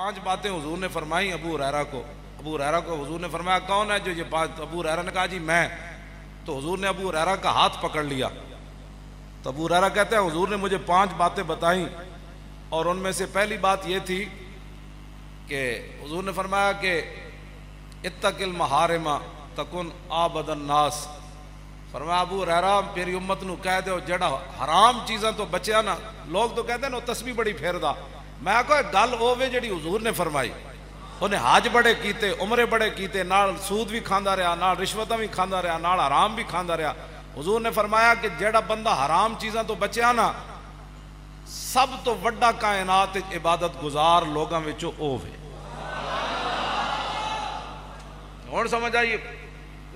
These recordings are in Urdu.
5 باتیں حضور نے فرمائی ابو ہریرہ کو. ابو ہریرہ کو حضور نے فرمایا کون ہے جو یہ بات؟ ابو ہریرہ نے کہا جی میں. تو حضور نے ابو ہریرہ کا ہاتھ پکڑ لیا. تو ابو ہریرہ کہتے ہیں حضور نے مجھے 5 باتیں بتائیں اور ان میں سے پہلی بات یہ تھی کہ حضور نے فرمایا کہ اتق المحارم تکن عابد الناس. فرمایا ابو ہریرہ میری امت نو کہہ دو جڑا حرام چیزاں تو بچیا نا. لوگ تو کہتے ہیں نا تسبیح بڑی پھیردا. میں کہا گل ہوے جڑی حضور نے فرمائی. انہیں حج بڑے کیتے, عمرے بڑے کیتے, نال سود بھی کھاندا رہا, نال رشوتاں بھی کھاندا رہا, نال حرام بھی کھاندا رہا. حضور نے فرمایا کہ جڑا بندہ حرام چیزاں تو بچیا نا سب تو وڈا کائنات عبادت گزار لوگاں وچوں او وے. ہن سمجھ آئی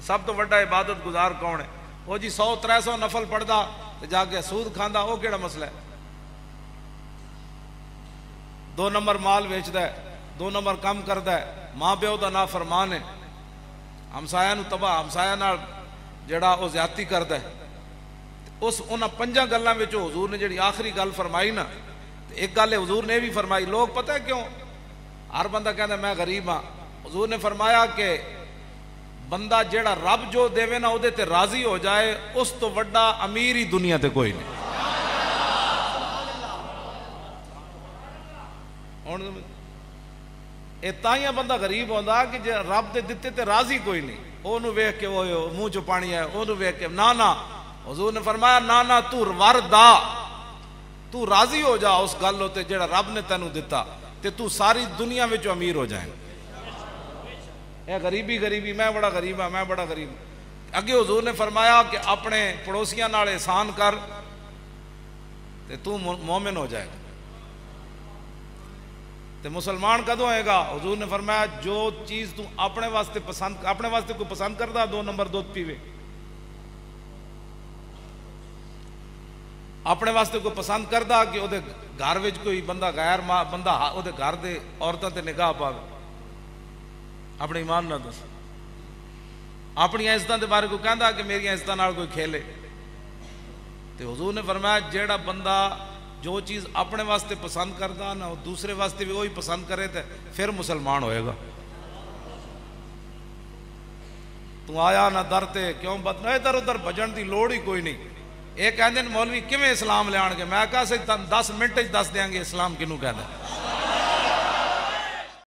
سب تو وڈا عبادت گزار کون ہے؟ وہ جی 100-300 نفل پڑھدا تے جا کے سود کھاندا, وہ کیڑا مسئلہ ہے؟ 2 نمبر مال ویچدا ہے, 2 نمبر کم کردا ہے, ماں پیو دا نافرمان ہے, ہمسایہ نو تباہ, ہمسایہ نال جڑا او زیادتی کردا ہے. اس انہاں 5 گلاں وچوں حضور نے جڑی آخری گل فرمائی نا, ایک گل حضور نے بھی فرمائی. لوگ پتہ ہے کیوں ہر بندہ کہندا میں غریب ہاں. حضور نے فرمایا کہ بندہ جیڑا رب جو دے نا او دے تے راضی ہو جائے اس تو وڈا امیر ہی دنیا تے کوئی نہیں. اے تائیں بندہ غریب ہوندا کہ جے رب دے دتے تے راضی کوئی نہیں. او نو ویکھ کے اوئے منہ چ پانی ہے, او نو ویکھ کے نا. حضور نے فرمایا نا تو وردا, تو راضی ہو جا اس گل تے جیڑا رب نے تینوں دتا تے تو ساری دنیا وچ امیر ہو جائے. اے غریبی میں بڑا غریب ہاں, میں بڑا غریب. اگے حضور نے فرمایا کہ اپنے پڑوسیاں نال احسان کر تے تو مومن ہو جائے گا. تے مسلمان کدوں ہوئے گا؟ حضور نے فرمایا جو چیز تو اپنے واسطے کوئی پسند کردا 2 نمبر دودھ پیوے, اپنے واسطے کوئی پسند کردا کہ او دے گھر وچ کوئی بندہ غیر بندہ او دے گھر دے عورتاں تے نگاہ پاوے. اپنے ایمان نہ دس. اپنی عزتاں دے بارے کو کہندا کہ میری عزتاں نال کوئی کھیلے. تے حضور نے فرمایا جیڑا بندہ جو چیز اپنے واسطے پسند کردا نا وہ دوسرے واسطے بھی وہی پسند کرے تے پھر مسلمان ہوئے گا. تو آیا نہ در تے کیوں بدنا ادھر ادھر بھجن دی لوڑ ہی کوئی نہیں. یہ کہندے مولوی کیویں اسلام لے آن گے؟ میں کہا سے 10 منٹ دس دیاں گے اسلام کنوں کہندا.